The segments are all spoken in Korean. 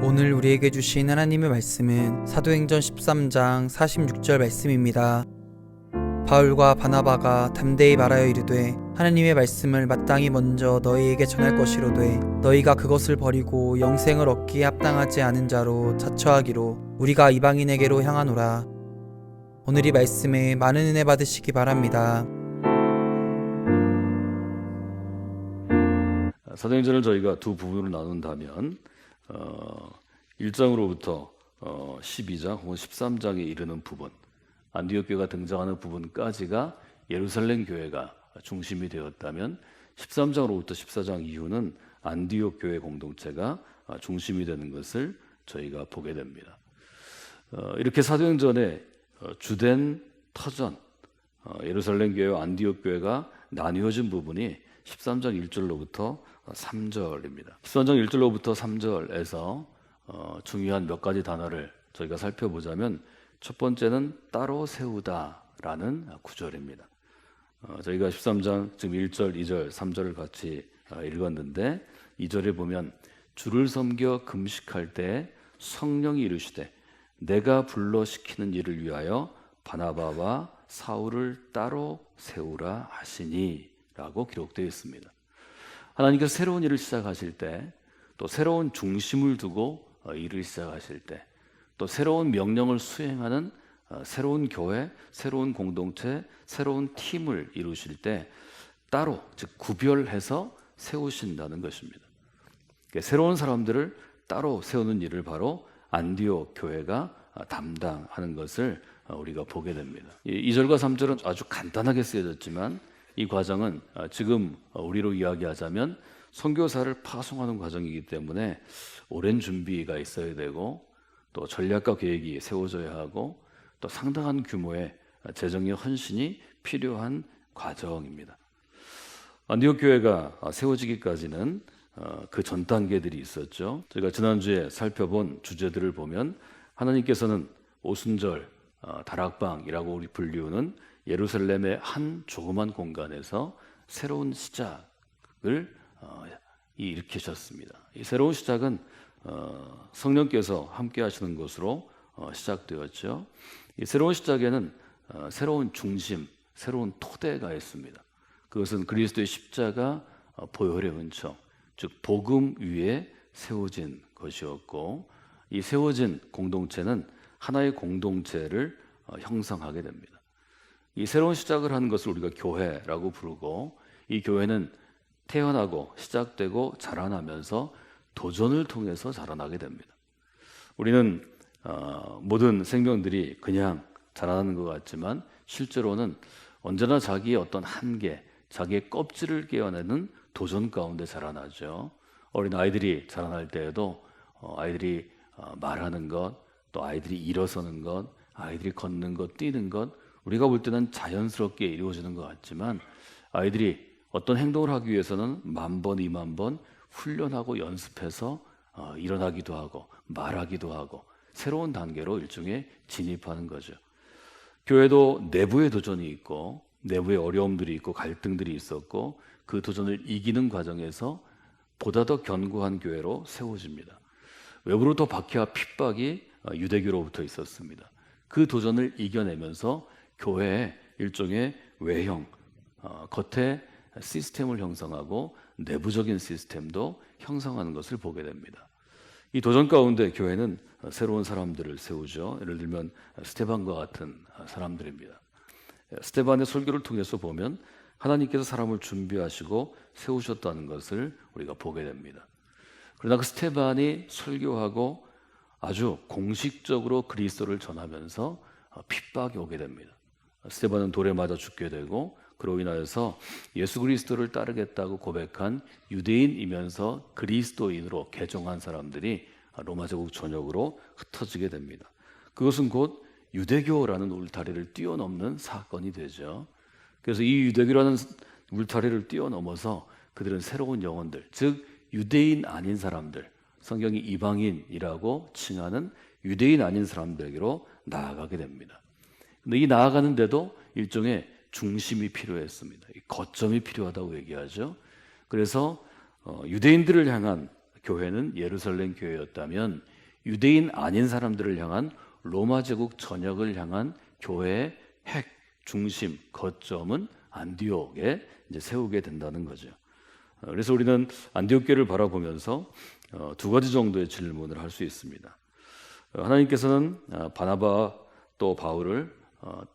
오늘 우리에게 주신 하나님의 말씀은 사도행전 13장 46절 말씀입니다. 바울과 바나바가 담대히 말하여 이르되 하나님의 말씀을 마땅히 먼저 너희에게 전할 것이로되 너희가 그것을 버리고 영생을 얻기에 합당하지 않은 자로 자처하기로 우리가 이방인에게로 향하노라. 오늘 이 말씀에 많은 은혜 받으시기 바랍니다. 사도행전을 저희가 두 부분으로 나눈다면 1장으로부터 12장 혹은 13장에 이르는 부분, 안디옥 교회가 등장하는 부분까지가 예루살렘 교회가 중심이 되었다면 13장으로부터 14장 이후는 안디옥 교회 공동체가 중심이 되는 것을 저희가 보게 됩니다. 이렇게 사도행전의 주된 터전, 예루살렘 교회와 안디옥 교회가 나뉘어진 부분이 13장 1절로부터 3절입니다. 13장 1절로부터 3절에서 중요한 몇 가지 단어를 저희가 살펴보자면 첫 번째는 따로 세우다라는 구절입니다. 저희가 13장 지금 1절, 2절, 3절을 같이 읽었는데 2절에 보면 주를 섬겨 금식할 때 성령이 이르시되 내가 불러 시키는 일을 위하여 바나바와 사울을 따로 세우라 하시니 라고 기록되어 있습니다. 하나님께서 새로운 일을 시작하실 때, 또 새로운 중심을 두고 일을 시작하실 때, 또 새로운 명령을 수행하는 새로운 교회, 새로운 공동체, 새로운 팀을 이루실 때 따로, 즉 구별해서 세우신다는 것입니다. 새로운 사람들을 따로 세우는 일을 바로 안디옥 교회가 담당하는 것을 우리가 보게 됩니다. 2절과 3절은 아주 간단하게 쓰여졌지만 이 과정은 지금 우리로 이야기하자면 선교사를 파송하는 과정이기 때문에 오랜 준비가 있어야 되고 또 전략과 계획이 세워져야 하고 또 상당한 규모의 재정의 헌신이 필요한 과정입니다. 안디옥 교회가 세워지기까지는 그 전 단계들이 있었죠. 저희가 지난주에 살펴본 주제들을 보면 하나님께서는 오순절 다락방이라고 우리 불리우는 예루살렘의 한 조그만 공간에서 새로운 시작을 일으키셨습니다. 이 새로운 시작은 성령께서 함께 하시는 것으로 시작되었죠. 이 새로운 시작에는 새로운 중심, 새로운 토대가 있습니다. 그것은 그리스도의 십자가 보혈의 은총, 즉 복음 위에 세워진 것이었고 이 세워진 공동체는 하나의 공동체를 형성하게 됩니다. 이 새로운 시작을 하는 것을 우리가 교회라고 부르고 이 교회는 태어나고 시작되고 자라나면서 도전을 통해서 자라나게 됩니다. 우리는 모든 생명들이 그냥 자라나는 것 같지만 실제로는 언제나 자기의 어떤 한계, 자기의 껍질을 깨어내는 도전 가운데 자라나죠. 어린 아이들이 자라날 때에도 아이들이 말하는 것, 또 아이들이 일어서는 것, 아이들이 걷는 것, 뛰는 것 우리가 볼 때는 자연스럽게 이루어지는 것 같지만 아이들이 어떤 행동을 하기 위해서는 10,000번, 20,000번 훈련하고 연습해서 일어나기도 하고 말하기도 하고 새로운 단계로 일종의 진입하는 거죠. 교회도 내부의 도전이 있고 내부의 어려움들이 있고 갈등들이 있었고 그 도전을 이기는 과정에서 보다 더 견고한 교회로 세워집니다. 외부로부터 박해와 핍박이 유대교로부터 있었습니다. 그 도전을 이겨내면서 교회의 일종의 외형, 겉에 시스템을 형성하고 내부적인 시스템도 형성하는 것을 보게 됩니다. 이 도전 가운데 교회는 새로운 사람들을 세우죠. 예를 들면 스데반과 같은 사람들입니다. 스데반의 설교를 통해서 보면 하나님께서 사람을 준비하시고 세우셨다는 것을 우리가 보게 됩니다. 그러나 그 스데반이 설교하고 아주 공식적으로 그리스도를 전하면서 핍박이 오게 됩니다. 스데반은 돌에 맞아 죽게 되고 그로 인하여서 예수 그리스도를 따르겠다고 고백한 유대인이면서 그리스도인으로 개종한 사람들이 로마 제국 전역으로 흩어지게 됩니다. 그것은 곧 유대교라는 울타리를 뛰어넘는 사건이 되죠. 그래서 이 유대교라는 울타리를 뛰어넘어서 그들은 새로운 영혼들, 즉 유대인 아닌 사람들, 성경이 이방인이라고 칭하는 유대인 아닌 사람들에게로 나아가게 됩니다. 근데 이 나아가는데도 일종의 중심이 필요했습니다. 거점이 필요하다고 얘기하죠. 그래서 유대인들을 향한 교회는 예루살렘 교회였다면 유대인 아닌 사람들을 향한 로마 제국 전역을 향한 교회의 핵, 중심, 거점은 안디옥에 이제 세우게 된다는 거죠. 그래서 우리는 안디옥 교회를 바라보면서 두 가지 정도의 질문을 할 수 있습니다. 하나님께서는 바나바 또 바울을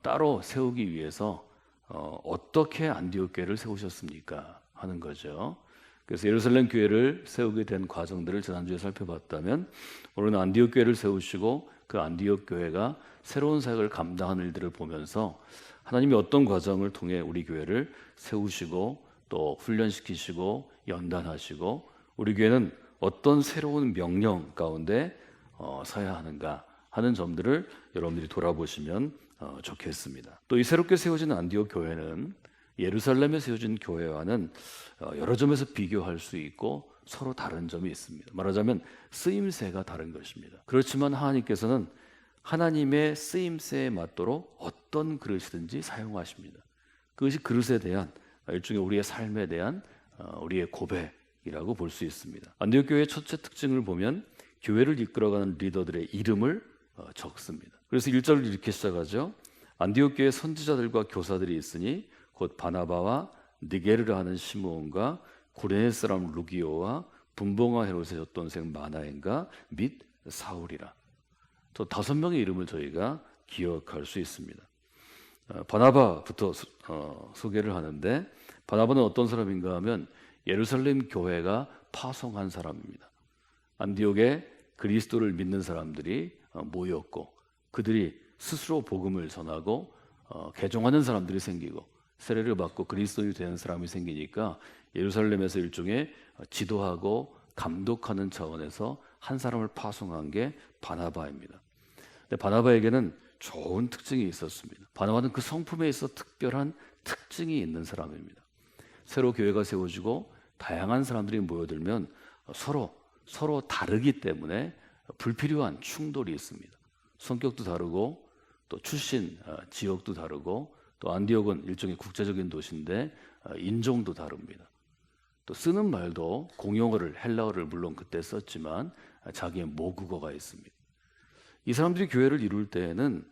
따로 세우기 위해서 어떻게 안디옥 교회를 세우셨습니까? 하는 거죠. 그래서 예루살렘 교회를 세우게 된 과정들을 지난주에 살펴봤다면 오늘은 안디옥 교회를 세우시고 그 안디옥 교회가 새로운 사역을 감당하는 일들을 보면서 하나님이 어떤 과정을 통해 우리 교회를 세우시고 또 훈련시키시고 연단하시고 우리 교회는 어떤 새로운 명령 가운데 서야 하는가 하는 점들을 여러분들이 돌아보시면 좋겠습니다. 또 이 새롭게 세워진 안디옥 교회는 예루살렘에 세워진 교회와는 여러 점에서 비교할 수 있고 서로 다른 점이 있습니다. 말하자면 쓰임새가 다른 것입니다. 그렇지만 하나님께서는 하나님의 쓰임새에 맞도록 어떤 그릇이든지 사용하십니다. 그것이 그릇에 대한 일종의 우리의 삶에 대한 우리의 고백이라고 볼 수 있습니다. 안디옥 교회의 첫째 특징을 보면 교회를 이끌어가는 리더들의 이름을 적습니다. 그래서 1절을 이렇게 시작하죠. 안디옥 교회 선지자들과 교사들이 있으니 곧 바나바와 니게르라 하는 시므온과 구레네 사람 루기오와 분봉아 헤롯의 젖돈생 마나엔과 및 사울이라. 또 5명의 이름을 저희가 기억할 수 있습니다. 바나바부터 소개를 하는데 바나바는 어떤 사람인가 하면 예루살렘 교회가 파송한 사람입니다. 안디옥에 그리스도를 믿는 사람들이 모였고 그들이 스스로 복음을 전하고 개종하는 사람들이 생기고 세례를 받고 그리스도인이 되는 사람이 생기니까 예루살렘에서 일종의 지도하고 감독하는 차원에서 한 사람을 파송한 게 바나바입니다. 근데 바나바에게는 좋은 특징이 있었습니다. 바나바는 그 성품에 있어 특별한 특징이 있는 사람입니다. 새로 교회가 세워지고 다양한 사람들이 모여들면 서로 다르기 때문에 불필요한 충돌이 있습니다. 성격도 다르고 또 출신 지역도 다르고 또 안디옥은 일종의 국제적인 도시인데 인종도 다릅니다. 또 쓰는 말도 공용어를 헬라어를 물론 그때 썼지만 자기의 모국어가 있습니다. 이 사람들이 교회를 이룰 때에는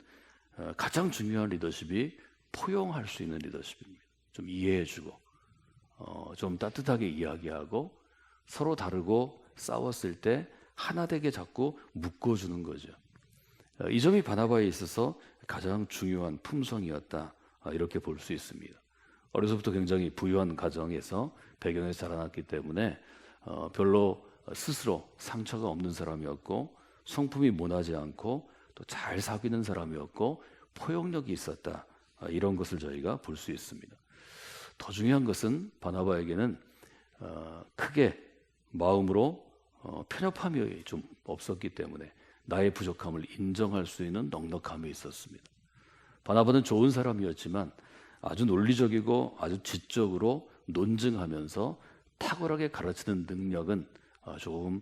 가장 중요한 리더십이 포용할 수 있는 리더십입니다. 좀 이해해주고 좀 따뜻하게 이야기하고 서로 다르고 싸웠을 때 하나 되게 자꾸 묶어주는 거죠. 이 점이 바나바에 있어서 가장 중요한 품성이었다 이렇게 볼 수 있습니다. 어려서부터 굉장히 부유한 가정에서 배경에서 자라났기 때문에 별로 스스로 상처가 없는 사람이었고 성품이 모나지 않고 또 잘 사귀는 사람이었고 포용력이 있었다 이런 것을 저희가 볼 수 있습니다. 더 중요한 것은 바나바에게는 크게 마음으로 편협함이 좀 없었기 때문에 나의 부족함을 인정할 수 있는 넉넉함이 있었습니다. 바나바는 좋은 사람이었지만 아주 논리적이고 아주 지적으로 논증하면서 탁월하게 가르치는 능력은 조금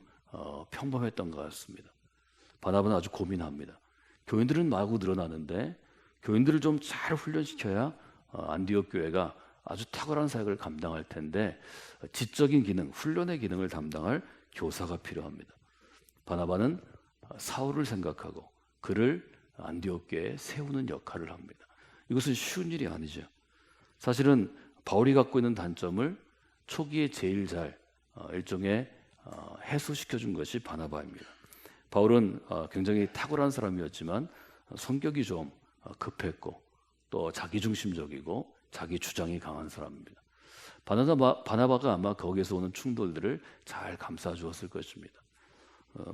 평범했던 것 같습니다. 바나바는 아주 고민합니다. 교인들은 마구 늘어나는데 교인들을 좀 잘 훈련시켜야 안디옥 교회가 아주 탁월한 사역을 감당할 텐데 지적인 기능, 훈련의 기능을 담당할 교사가 필요합니다. 바나바는 사울을 생각하고 그를 안디옥 교회에 세우는 역할을 합니다. 이것은 쉬운 일이 아니죠. 사실은 바울이 갖고 있는 단점을 초기에 제일 잘 일종의 해소시켜준 것이 바나바입니다. 바울은 굉장히 탁월한 사람이었지만 성격이 좀 급했고 또 자기중심적이고 자기 주장이 강한 사람입니다. 바나바가 아마 거기에서 오는 충돌들을 잘 감싸주었을 것입니다.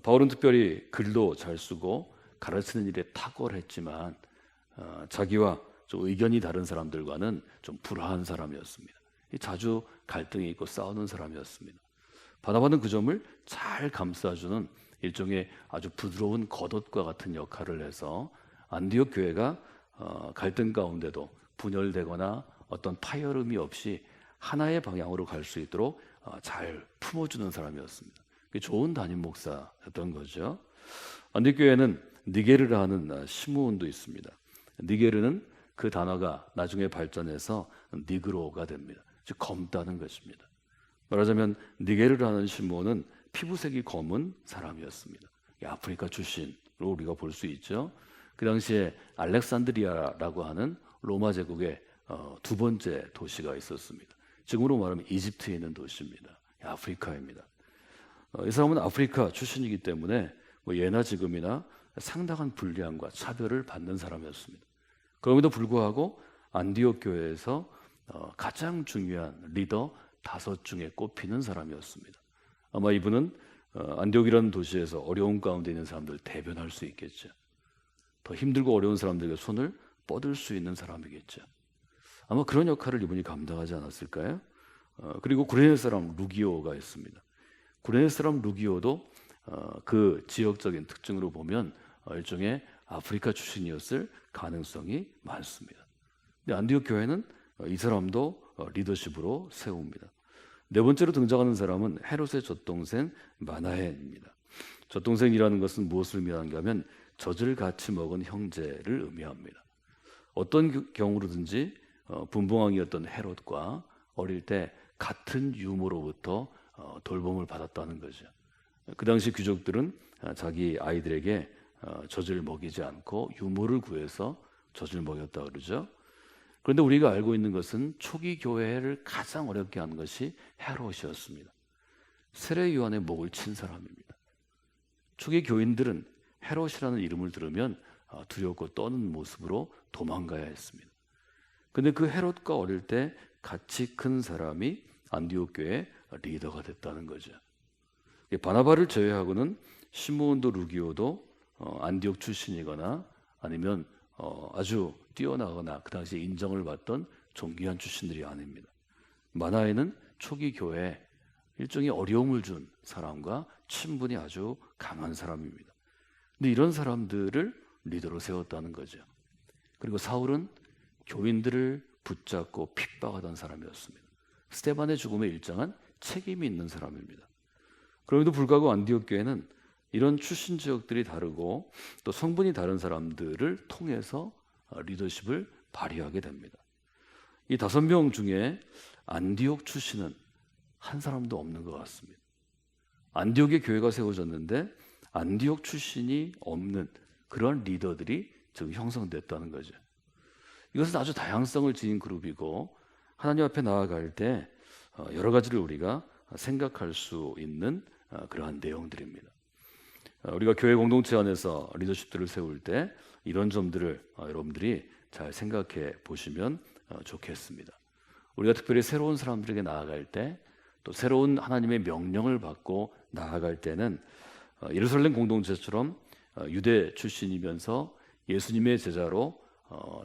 바울은 특별히 글도 잘 쓰고 가르치는 일에 탁월했지만 자기와 좀 의견이 다른 사람들과는 좀 불화한 사람이었습니다. 자주 갈등이 있고 싸우는 사람이었습니다. 바나바는 그 점을 잘 감싸주는 일종의 아주 부드러운 겉옷과 같은 역할을 해서 안디옥 교회가 갈등 가운데도 분열되거나 어떤 파열음이 없이 하나의 방향으로 갈 수 있도록 잘 품어주는 사람이었습니다. 좋은 담임 목사였던 거죠. 안디옥 교회는 니게르라 하는 시므온도 있습니다. 니게르는 그 단어가 나중에 발전해서 니그로가 됩니다. 즉 검다는 것입니다. 말하자면 니게르라는 시므온은 피부색이 검은 사람이었습니다. 아프리카 출신으로 우리가 볼 수 있죠. 그 당시에 알렉산드리아라고 하는 로마 제국의 두 번째 도시가 있었습니다. 지금으로 말하면 이집트에 있는 도시입니다. 아프리카입니다. 이 사람은 아프리카 출신이기 때문에 예나 지금이나 상당한 불리함과 차별을 받는 사람이었습니다. 그럼에도 불구하고 안디옥 교회에서 가장 중요한 리더 5 중에 꼽히는 사람이었습니다. 아마 이분은 안디옥이라는 도시에서 어려운 가운데 있는 사람들을 대변할 수 있겠죠. 더 힘들고 어려운 사람들에게 손을 뻗을 수 있는 사람이겠죠. 아마 그런 역할을 이분이 감당하지 않았을까요? 그리고 구레네 사람 루기오가 있습니다. 구레네 사람 루기오도 그 지역적인 특징으로 보면 일종의 아프리카 출신이었을 가능성이 많습니다. 근데 안디옥 교회는 이 사람도 리더십으로 세웁니다. 네 번째로 등장하는 사람은 헤롯의 젖동생 마나헨입니다. 젖동생이라는 것은 무엇을 의미하는가 하면 젖을 같이 먹은 형제를 의미합니다. 어떤 경우로든지 분봉왕이었던 헤롯과 어릴 때 같은 유모로부터 돌봄을 받았다는 거죠. 그 당시 귀족들은 자기 아이들에게 젖을 먹이지 않고 유모를 구해서 젖을 먹였다 그러죠. 그런데 우리가 알고 있는 것은 초기 교회를 가장 어렵게 한 것이 헤롯이었습니다. 세례 요한의 목을 친 사람입니다. 초기 교인들은 헤롯이라는 이름을 들으면 두렵고 떠는 모습으로 도망가야 했습니다. 그런데 그 헤롯과 어릴 때 같이 큰 사람이 안디옥 교회의 리더가 됐다는 거죠. 바나바를 제외하고는 시므온도 루기오도 안디옥 출신이거나 아니면 아주 뛰어나거나 그 당시에 인정을 받던 존귀한 출신들이 아닙니다. 마나에는 초기 교회에 일종의 어려움을 준 사람과 친분이 아주 강한 사람입니다. 근데 이런 사람들을 리더로 세웠다는 거죠. 그리고 사울은 교인들을 붙잡고 핍박하던 사람이었습니다. 스데반의 죽음에 일정한 책임이 있는 사람입니다. 그럼에도 불구하고 안디옥 교회는 이런 출신 지역들이 다르고 또 성분이 다른 사람들을 통해서 리더십을 발휘하게 됩니다. 이 5명 중에 안디옥 출신은 한 사람도 없는 것 같습니다. 안디옥의 교회가 세워졌는데 안디옥 출신이 없는 그런 리더들이 지금 형성됐다는 거죠. 이것은 아주 다양성을 지닌 그룹이고 하나님 앞에 나아갈 때 여러 가지를 우리가 생각할 수 있는 그러한 내용들입니다. 우리가 교회 공동체 안에서 리더십들을 세울 때 이런 점들을 여러분들이 잘 생각해 보시면 좋겠습니다. 우리가 특별히 새로운 사람들에게 나아갈 때 또 새로운 하나님의 명령을 받고 나아갈 때는 예루살렘 공동체처럼 유대 출신이면서 예수님의 제자로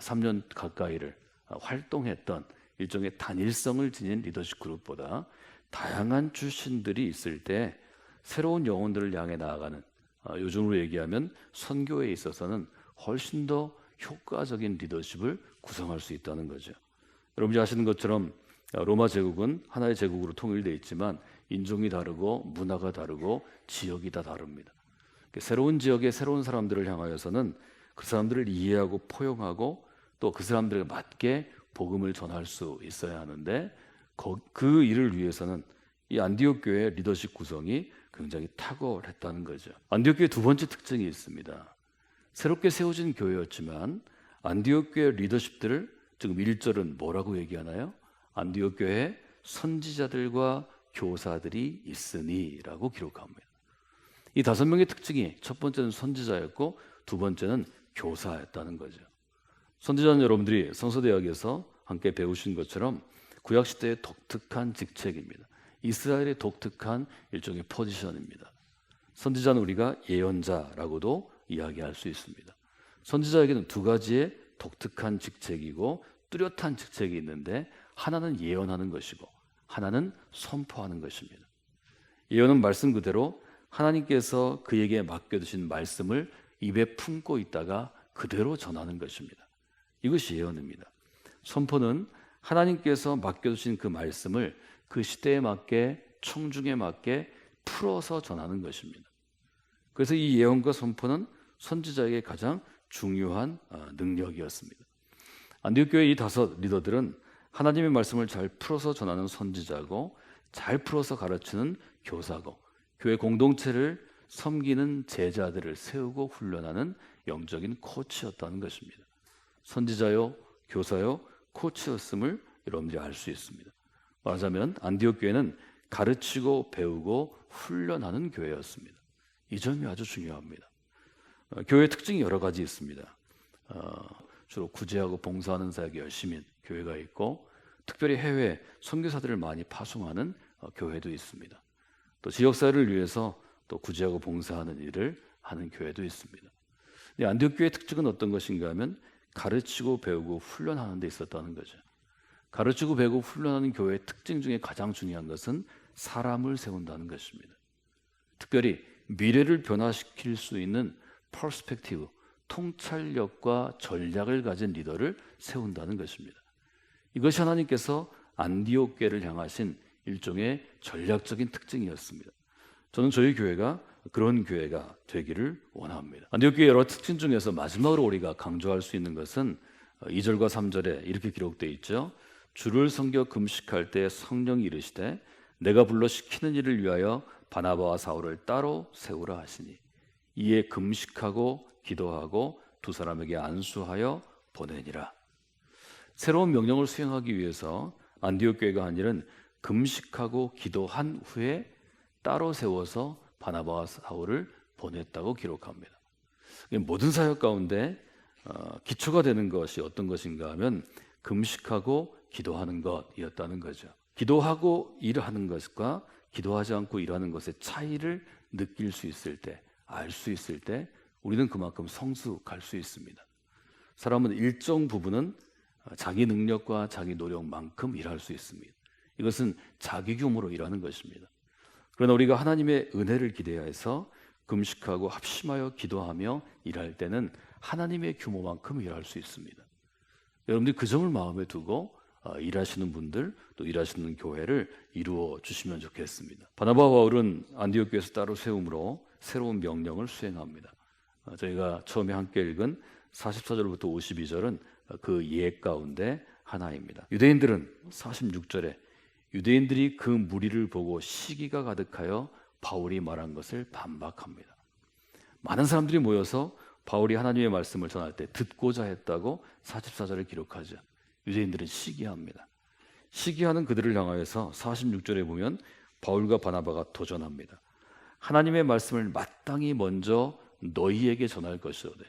3년 가까이를 활동했던 일종의 단일성을 지닌 리더십 그룹보다 다양한 출신들이 있을 때 새로운 영혼들을 향해 나아가는 요즘으로 얘기하면 선교에 있어서는 훨씬 더 효과적인 리더십을 구성할 수 있다는 거죠. 여러분이 아시는 것처럼 로마 제국은 하나의 제국으로 통일되어 있지만 인종이 다르고 문화가 다르고 지역이 다 다릅니다. 새로운 지역의 새로운 사람들을 향하여서는 그 사람들을 이해하고 포용하고 또 그 사람들에 맞게 복음을 전할 수 있어야 하는데 그 일을 위해서는 이 안디옥 교회의 리더십 구성이 굉장히 탁월했다는 거죠. 안디옥 교회 두 번째 특징이 있습니다. 새롭게 세워진 교회였지만 안디옥 교회 리더십들을 지금 1절은 뭐라고 얘기하나요? 안디옥 교회에 선지자들과 교사들이 있으니라고 기록합니다. 이 5명의 특징이 첫 번째는 선지자였고 두 번째는 교사였다는 거죠. 선지자는 여러분들이 성서대학에서 함께 배우신 것처럼 구약시대의 독특한 직책입니다. 이스라엘의 독특한 일종의 포지션입니다. 선지자는 우리가 예언자라고도 이야기할 수 있습니다. 선지자에게는 2가지의 독특한 직책이고 뚜렷한 직책이 있는데 하나는 예언하는 것이고 하나는 선포하는 것입니다. 예언은 말씀 그대로 하나님께서 그에게 맡겨두신 말씀을 입에 품고 있다가 그대로 전하는 것입니다. 이것이 예언입니다. 선포는 하나님께서 맡겨두신 그 말씀을 그 시대에 맞게 청중에 맞게 풀어서 전하는 것입니다. 그래서 이 예언과 선포는 선지자에게 가장 중요한 능력이었습니다. 안디옥 교회 이 5 리더들은 하나님의 말씀을 잘 풀어서 전하는 선지자고 잘 풀어서 가르치는 교사고 교회 공동체를 섬기는 제자들을 세우고 훈련하는 영적인 코치였다는 것입니다. 선지자요, 교사요, 코치였음을 여러분들이 알 수 있습니다. 말하자면 안디옥 교회는 가르치고 배우고 훈련하는 교회였습니다. 이 점이 아주 중요합니다. 교회의 특징이 여러 가지 있습니다. 주로 구제하고 봉사하는 사역에 열심인 교회가 있고, 특별히 해외 선교사들을 많이 파송하는 교회도 있습니다. 또 지역사회를 위해서 또 구제하고 봉사하는 일을 하는 교회도 있습니다. 안디옥 교회의 특징은 어떤 것인가 하면 가르치고 배우고 훈련하는 데 있었다는 거죠. 가르치고 배우고 훈련하는 교회의 특징 중에 가장 중요한 것은 사람을 세운다는 것입니다. 특별히 미래를 변화시킬 수 있는 퍼스펙티브, 통찰력과 전략을 가진 리더를 세운다는 것입니다. 이것이 하나님께서 안디옥 교회를 향하신 일종의 전략적인 특징이었습니다. 저는 저희 교회가 그런 교회가 되기를 원합니다. 안디옥 교회의 여러 특징 중에서 마지막으로 우리가 강조할 수 있는 것은 2절과 3절에 이렇게 기록되어 있죠. 주를 섬겨 금식할 때 성령이 이르시되 내가 불러 시키는 일을 위하여 바나바와 사울을 따로 세우라 하시니 이에 금식하고 기도하고 두 사람에게 안수하여 보내니라. 새로운 명령을 수행하기 위해서 안디옥 교회가 한 일은 금식하고 기도한 후에 따로 세워서 바나바와 사울을 보냈다고 기록합니다. 모든 사역 가운데 기초가 되는 것이 어떤 것인가 하면 금식하고 기도하는 것이었다는 거죠. 기도하고 일하는 것과 기도하지 않고 일하는 것의 차이를 느낄 수 있을 때, 알 수 있을 때 우리는 그만큼 성숙할 수 있습니다. 사람은 일정 부분은 자기 능력과 자기 노력만큼 일할 수 있습니다. 이것은 자기 규모로 일하는 것입니다. 그러나 우리가 하나님의 은혜를 기대해서 금식하고 합심하여 기도하며 일할 때는 하나님의 규모만큼 일할 수 있습니다. 여러분들이 그 점을 마음에 두고 일하시는 분들, 또 일하시는 교회를 이루어 주시면 좋겠습니다. 바나바와 바울은 안디옥 교회에서 따로 세움으로 새로운 명령을 수행합니다. 저희가 처음에 함께 읽은 44절부터 52절은 그 예 가운데 하나입니다. 유대인들은 46절에 유대인들이 그 무리를 보고 시기가 가득하여 바울이 말한 것을 반박합니다. 많은 사람들이 모여서 바울이 하나님의 말씀을 전할 때 듣고자 했다고 44절을 기록하죠. 유대인들은 시기합니다. 시기하는 그들을 향하여서 46절에 보면 바울과 바나바가 도전합니다. 하나님의 말씀을 마땅히 먼저 너희에게 전할 것이오되,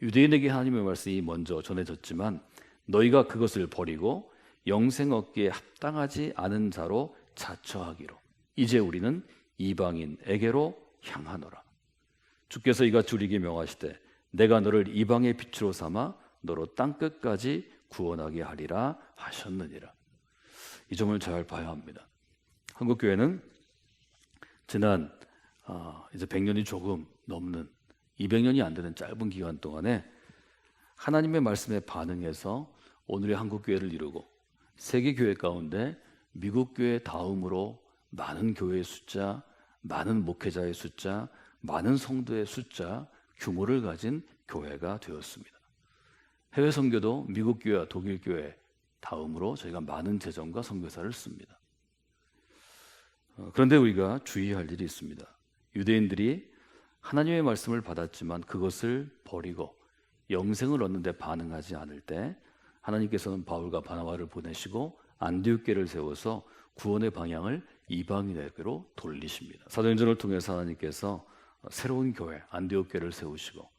유대인에게 하나님의 말씀이 먼저 전해졌지만 너희가 그것을 버리고 영생 얻기에 합당하지 않은 자로 자처하기로 이제 우리는 이방인에게로 향하노라. 주께서 이같이 우리에게 명하시되 내가 너를 이방의 빛으로 삼아 너로 땅끝까지 구원하게 하리라 하셨느니라. 이 점을 잘 봐야 합니다. 한국교회는 지난 이제 100년이 조금 넘는 200년이 안 되는 짧은 기간 동안에 하나님의 말씀에 반응해서 오늘의 한국교회를 이루고 세계교회 가운데 미국교회 다음으로 많은 교회의 숫자, 많은 목회자의 숫자, 많은 성도의 숫자, 규모를 가진 교회가 되었습니다. 해외 선교도 미국 교회와 독일 교회 다음으로 저희가 많은 재정과 선교사를 씁니다. 그런데 우리가 주의할 일이 있습니다. 유대인들이 하나님의 말씀을 받았지만 그것을 버리고 영생을 얻는 데 반응하지 않을 때 하나님께서는 바울과 바나바를 보내시고 안디옥 교회를 세워서 구원의 방향을 이방인에게로 돌리십니다. 사도행전을 통해서 하나님께서 새로운 교회 안디옥 교회를 세우시고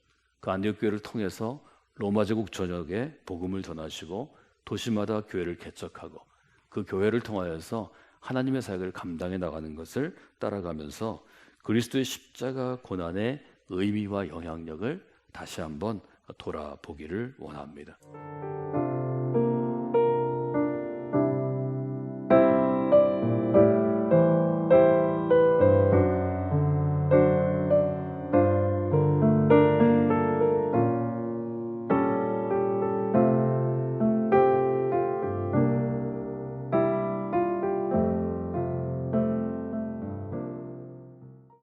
그 안디옥 교회를 통해서 로마 제국 전역에 복음을 전하시고 도시마다 교회를 개척하고 그 교회를 통하여서 하나님의 사역을 감당해 나가는 것을 따라가면서 그리스도의 십자가 고난의 의미와 영향력을 다시 한번 돌아보기를 원합니다.